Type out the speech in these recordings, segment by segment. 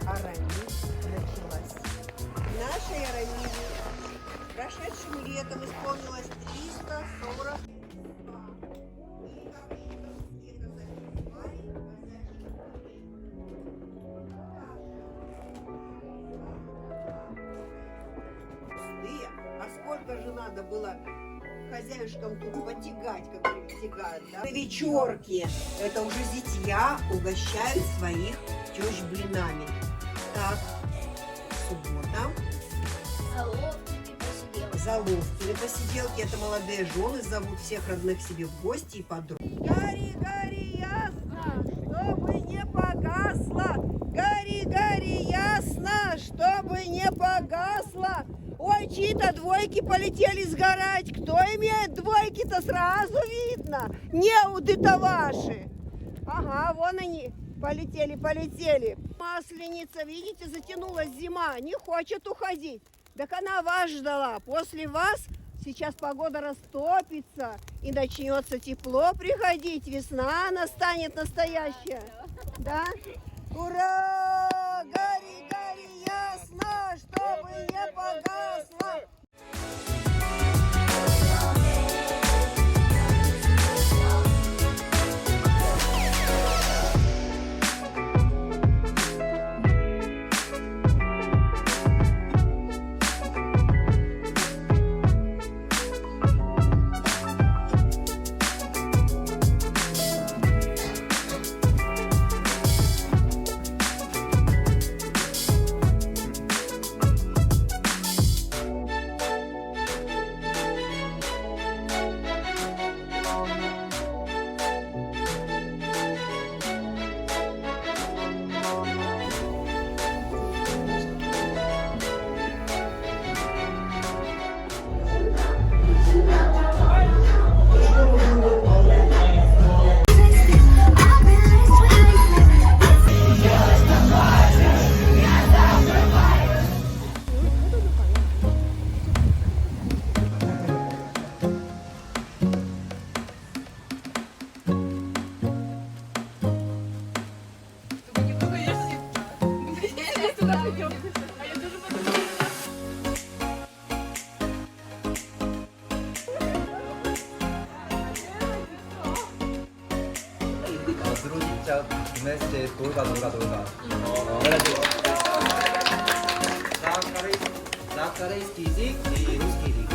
Арамиль началась. Нашей Арамиле прошедшим летом исполнилось 340. А сколько же надо было хозяюшкам тут потягать, как они тягают, да? Вечерки, это уже зятья угощают своих тещ блинами. Так, суббота. Заловкины посиделки. Это молодые жены зовут всех родных себе в гости и подруг. Гори, гори, ясно, чтобы не погасло. Гори, гори, ясно, чтобы не погасло. Ой, чьи-то двойки полетели сгорать. Кто имеет двойки-то, сразу видно. Неуды-то ваши. Ага, вон они полетели, полетели. Масленица, видите, затянулась зима, не хочет уходить. Так она вас ждала. После вас сейчас погода растопится и начнется тепло приходить. Весна настанет настоящая. Да? Ура! Гори, гори, ясно, чтобы не погасло. 진짜 이제 놀다 그래가지고 Zakарийский язык и русский язык.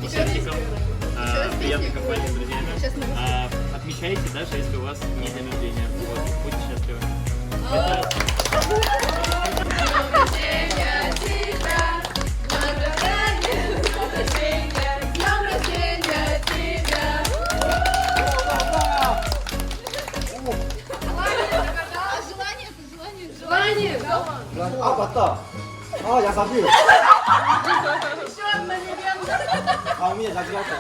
Десертиков, приятной компании с друзьями. Отмечайте, даже если у вас не день рождения. Вот, будьте счастливы. 아 맞다. 아 야사비. Еще одна легенда. 아 우미야 자주 갔다.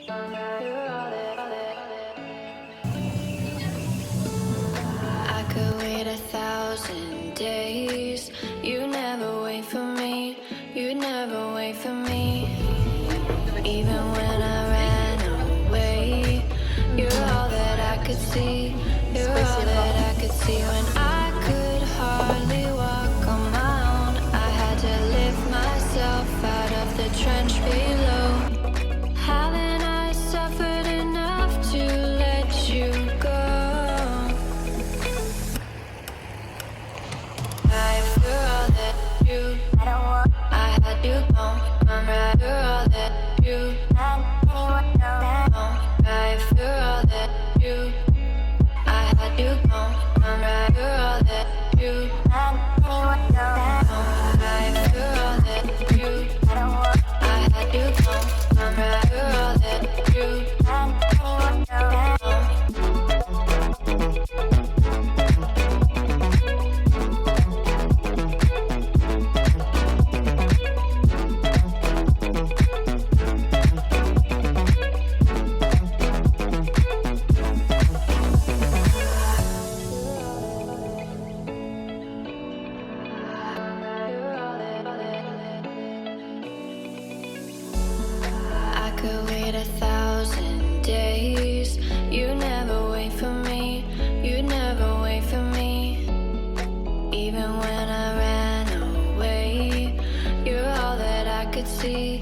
I could wait 1,000 days. You never wait for me. You never wait for me. Even when I ran away, you're all that I could see. You're all that I could see. When I could hardly walk on my own, I had to lift myself out of the trench below. Haven't I suffered enough to let you go? You're all that you, I had you gone. I'm right. You're all that you, right. You're all that you, I had you gone. I'm right. You're all that you, right. You're all that you, I had you gone. I'm right. You're all that you, I could wait 1,000 days. You never wait for me. You never wait for me. Even when I ran away, you're all that I could see.